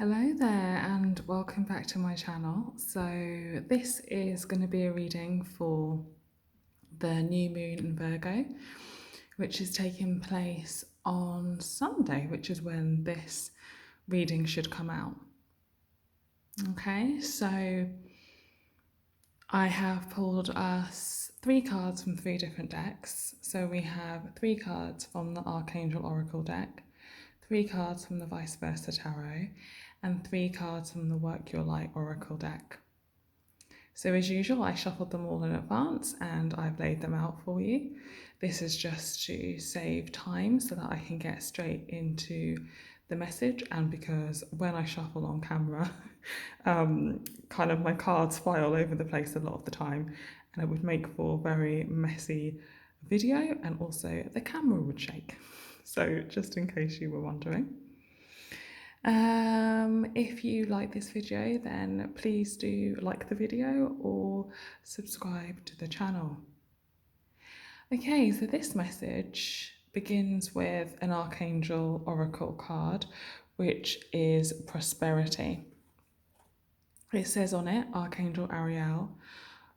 Hello there and welcome back to my channel. So this is going to be a reading for the new moon in Virgo, which is taking place on Sunday, which is when this reading should come out. Okay, so I have pulled us 3 cards from 3 different decks. So we have 3 cards from the Archangel Oracle deck, 3 cards from the Vice Versa Tarot, and 3 cards from the Work Your Light Oracle deck. So as usual, I shuffled them all in advance and I've laid them out for you. This is just to save time so that I can get straight into the message, and because when I shuffle on camera, kind of my cards fly all over the place a lot of the time, and it would make for a very messy video, and also the camera would shake. So just in case you were wondering. If you like this video, then please do like the video or subscribe to the channel. Okay, so this message begins with an Archangel Oracle card, which is prosperity. It says on it, Archangel Ariel,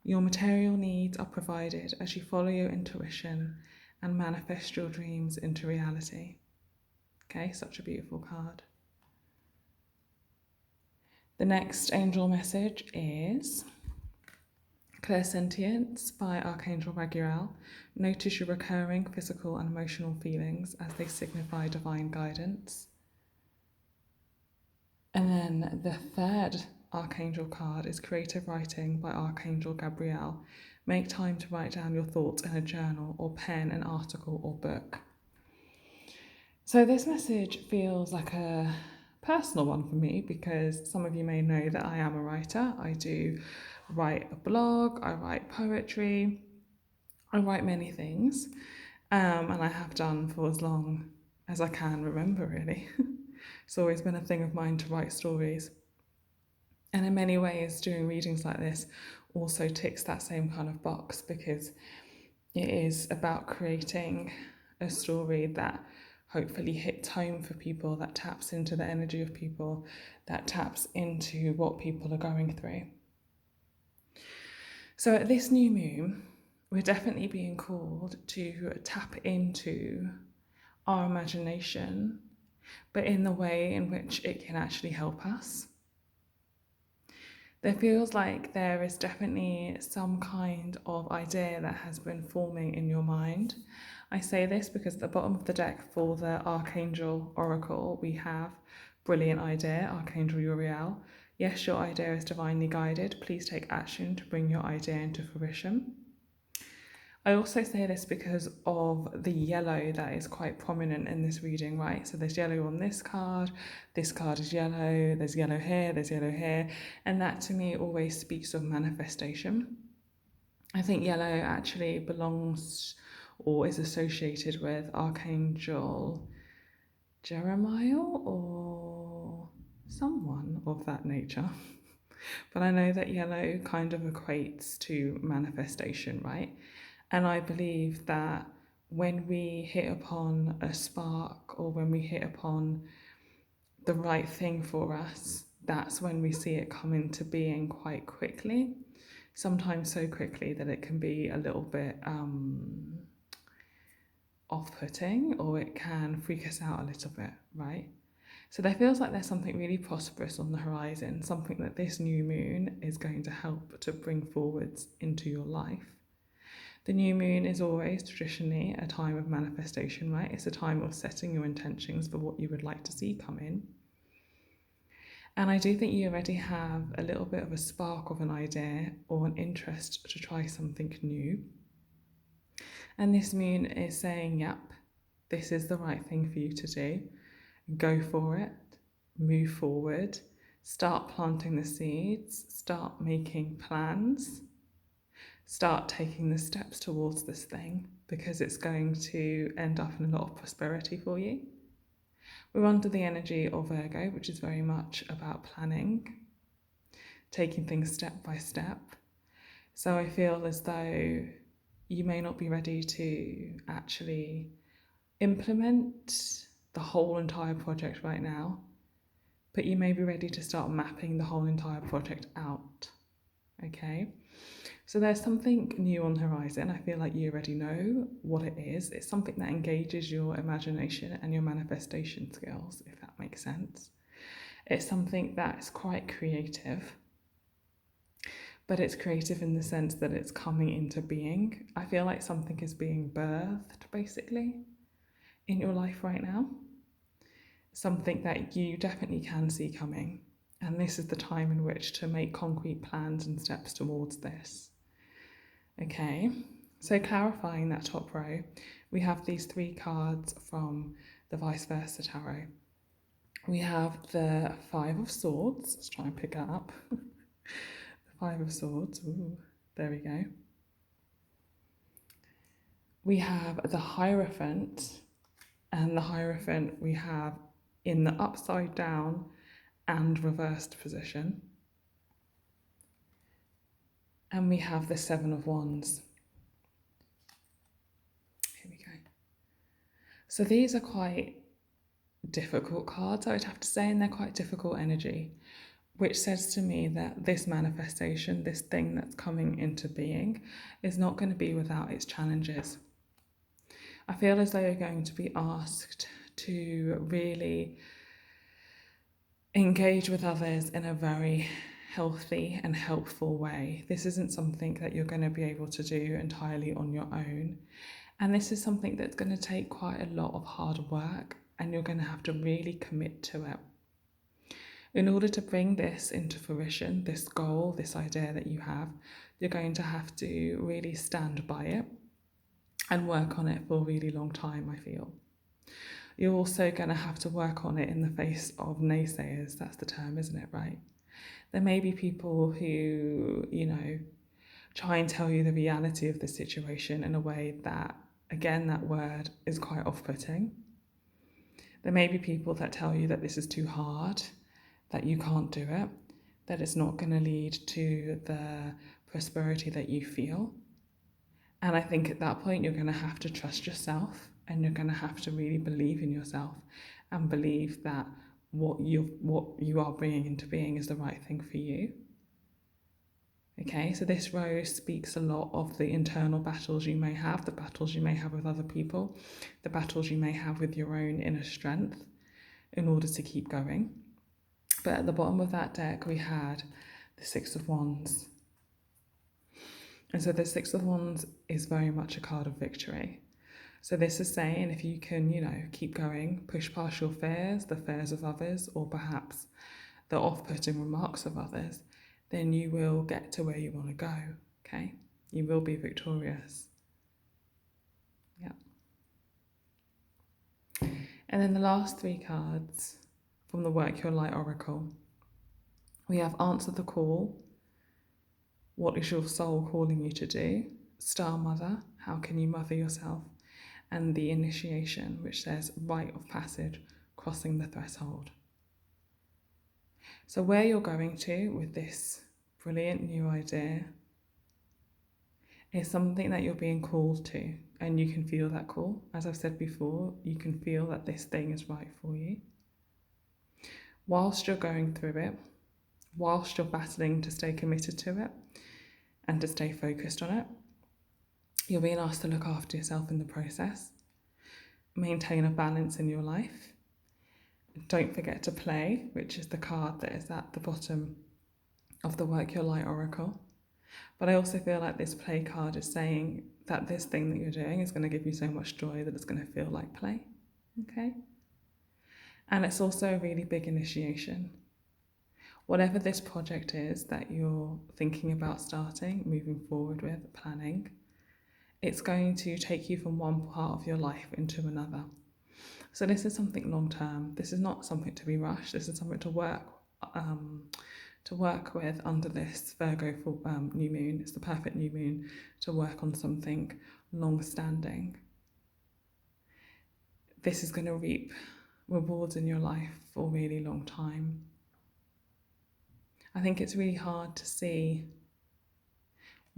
your material needs are provided as you follow your intuition and manifest your dreams into reality. Okay, such a beautiful card. The next angel message is Clairsentience by Archangel Raguel. Notice your recurring physical and emotional feelings as they signify divine guidance. And then the third Archangel card is Creative Writing by Archangel Gabriel. Make time to write down your thoughts in a journal or pen an article or book. So this message feels like a personal one for me because some of you may know that I am a writer. I do write a blog, I write poetry, I write many things, and I have done for as long as I can remember, really. It's always been a thing of mine to write stories. And in many ways, doing readings like this also ticks that same kind of box because it is about creating a story that hopefully hits home for people, that taps into the energy of people, that taps into what people are going through. So at this new moon, we're definitely being called to tap into our imagination, but in the way in which it can actually help us. There feels like there is definitely some kind of idea that has been forming in your mind. I say this because at the bottom of the deck for the Archangel Oracle, we have brilliant idea, Archangel Uriel. Yes, your idea is divinely guided. Please take action to bring your idea into fruition. I also say this because of the yellow that is quite prominent in this reading, right? So there's yellow on this card is yellow, there's yellow here, and that to me always speaks of manifestation. I think yellow actually belongs or is associated with Archangel Jeremiah or someone of that nature. But I know that yellow kind of equates to manifestation, right? And I believe that when we hit upon a spark or when we hit upon the right thing for us, that's when we see it come into being quite quickly, sometimes so quickly that it can be a little bit off-putting, or it can freak us out a little bit, right? So there feels like there's something really prosperous on the horizon, something that this new moon is going to help to bring forwards into your life. The new moon is always traditionally a time of manifestation, right? It's a time of setting your intentions for what you would like to see come in. And I do think you already have a little bit of a spark of an idea or an interest to try something new. And this moon is saying, yep, this is the right thing for you to do. Go for it, move forward, start planting the seeds, start making plans. Start taking the steps towards this thing because it's going to end up in a lot of prosperity for you. We're under the energy of Virgo, which is very much about planning, taking things step by step. So I feel as though you may not be ready to actually implement the whole entire project right now, but you may be ready to start mapping the whole entire project out. Okay, so there's something new on the horizon. I feel like you already know what it is. It's something that engages your imagination and your manifestation skills, if that makes sense. It's something that's quite creative, but it's creative in the sense that it's coming into being. I feel like something is being birthed, basically, in your life right now. Something that you definitely can see coming. And this is the time in which to make concrete plans and steps towards this. Okay, so clarifying that top row, we have these 3 cards from the Vice Versa Tarot. We have the 5 of Swords. Let's try and pick that up. The 5 of Swords. Ooh, there we go. We have the Hierophant, and the Hierophant we have in the upside down and reversed position. And we have the 7 of Wands. Here we go. So these are quite difficult cards, I would have to say, and they're quite difficult energy, which says to me that this manifestation, this thing that's coming into being, is not going to be without its challenges. I feel as though you're going to be asked to really engage with others in a very healthy and helpful way. This isn't something that you're going to be able to do entirely on your own. And this is something that's going to take quite a lot of hard work, and you're going to have to really commit to it. In order to bring this into fruition, this goal, this idea that you have, you're going to have to really stand by it and work on it for a really long time, I feel. You're also going to have to work on it in the face of naysayers. That's the term, isn't it, right? There may be people who, try and tell you the reality of the situation in a way that, again, that word is quite off-putting. There may be people that tell you that this is too hard, that you can't do it, that it's not going to lead to the prosperity that you feel. And I think at that point, you're going to have to trust yourself, and you're going to have to really believe in yourself and believe that what you are bringing into being is the right thing for you. Okay, so this row speaks a lot of the internal battles you may have, the battles you may have with other people, the battles you may have with your own inner strength in order to keep going. But at the bottom of that deck, we had the 6 of Wands. And so the 6 of Wands is very much a card of victory. So this is saying if you can, keep going, push past your fears, the fears of others, or perhaps the off-putting remarks of others, then you will get to where you want to go, okay? You will be victorious. Yeah. And then the last 3 cards from the Work Your Light Oracle. We have Answer the Call. What is your soul calling you to do? Star Mother, how can you mother yourself? And the Initiation, which says rite of passage, crossing the threshold. So where you're going to with this brilliant new idea is something that you're being called to, and you can feel that call. As I've said before, you can feel that this thing is right for you. Whilst you're going through it, whilst you're battling to stay committed to it and to stay focused on it, you're being asked to look after yourself in the process. Maintain a balance in your life. Don't forget to play, which is the card that is at the bottom of the Work Your Light Oracle. But I also feel like this play card is saying that this thing that you're doing is going to give you so much joy that it's going to feel like play. Okay? And it's also a really big initiation. Whatever this project is that you're thinking about starting, moving forward with, planning, it's going to take you from one part of your life into another. So this is something long term. This is not something to be rushed. This is something to work with under this Virgo new moon. It's the perfect new moon to work on something long standing. This is going to reap rewards in your life for a really long time. I think it's really hard to see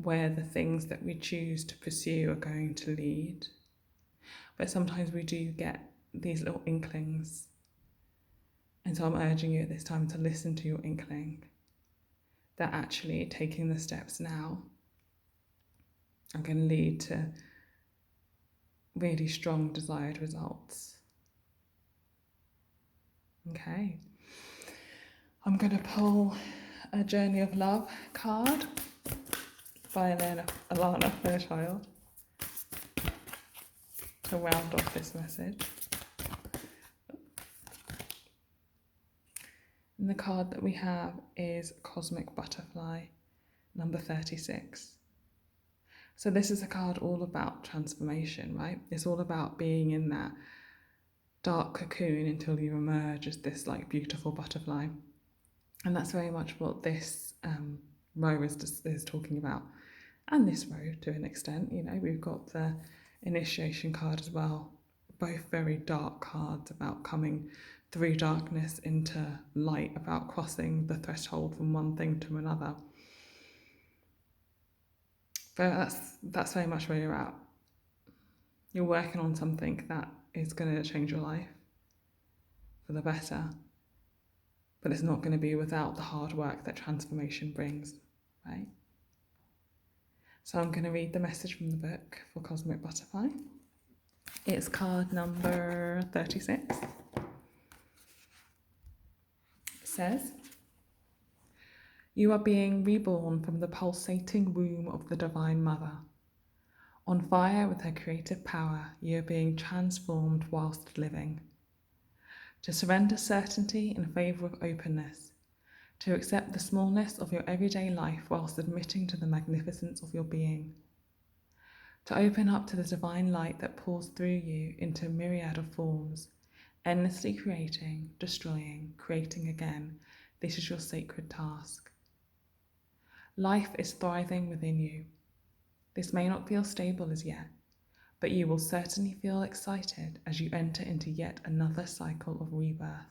where the things that we choose to pursue are going to lead. But sometimes we do get these little inklings And so I'm urging you at this time to listen to your inkling that actually taking the steps now are going to lead to really strong desired results. Okay. I'm going to pull a Journey of Love card by Alana Fairchild to round off this message. And the card that we have is Cosmic Butterfly, number 36. So this is a card all about transformation, right? It's all about being in that dark cocoon until you emerge as this like beautiful butterfly. And that's very much what this row is talking about. And this row to an extent, you know, we've got the initiation card as well. Both very dark cards about coming through darkness into light, about crossing the threshold from one thing to another. But that's very much where you're at. You're working on something that is going to change your life for the better. But it's not going to be without the hard work that transformation brings, right? So I'm going to read the message from the book for Cosmic Butterfly. It's card number 36. It says, "You are being reborn from the pulsating womb of the Divine Mother. On fire with her creative power, you are being transformed whilst living. To surrender certainty in favour of openness, to accept the smallness of your everyday life whilst admitting to the magnificence of your being. To open up to the divine light that pours through you into a myriad of forms, endlessly creating, destroying, creating again. This is your sacred task. Life is thriving within you. This may not feel stable as yet, but you will certainly feel excited as you enter into yet another cycle of rebirth.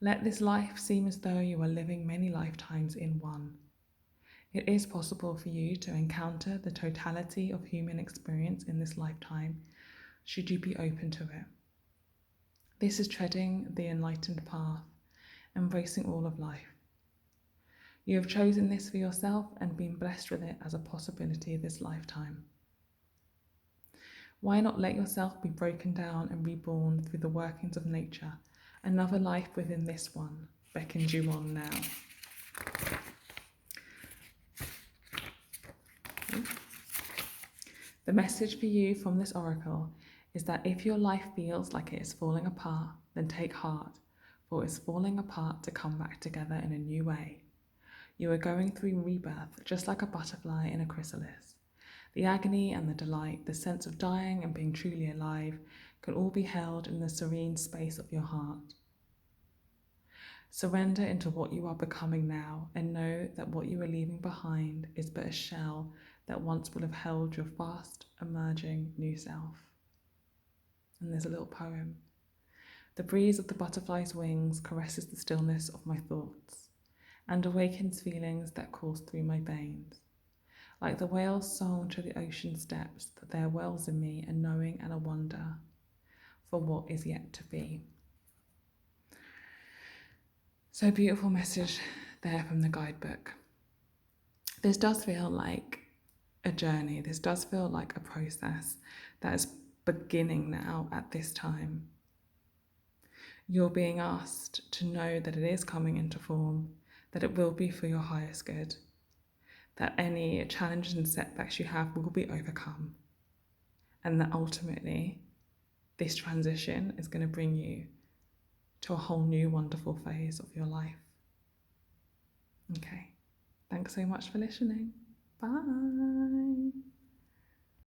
Let this life seem as though you are living many lifetimes in one. It is possible for you to encounter the totality of human experience in this lifetime, should you be open to it. This is treading the enlightened path, embracing all of life. You have chosen this for yourself and been blessed with it as a possibility this lifetime. Why not let yourself be broken down and reborn through the workings of nature? Another life within this one beckons you on now." The message for you from this oracle is that if your life feels like it is falling apart, then take heart, for it is falling apart to come back together in a new way. You are going through rebirth, just like a butterfly in a chrysalis. The agony and the delight, the sense of dying and being truly alive, can all be held in the serene space of your heart. Surrender into what you are becoming now, and know that what you are leaving behind is but a shell that once will have held your fast emerging new self. And there's a little poem. "The breeze of the butterfly's wings caresses the stillness of my thoughts and awakens feelings that course through my veins. Like the whale's song to the ocean's depths, that there wells in me a knowing and a wonder for what is yet to be." So beautiful message there from the guidebook. This does feel like a journey. This does feel like a process that is beginning now at this time. You're being asked to know that it is coming into form, that it will be for your highest good, that any challenges and setbacks you have will be overcome, and that ultimately this transition is going to bring you to a whole new wonderful phase of your life. Okay, thanks so much for listening. Bye.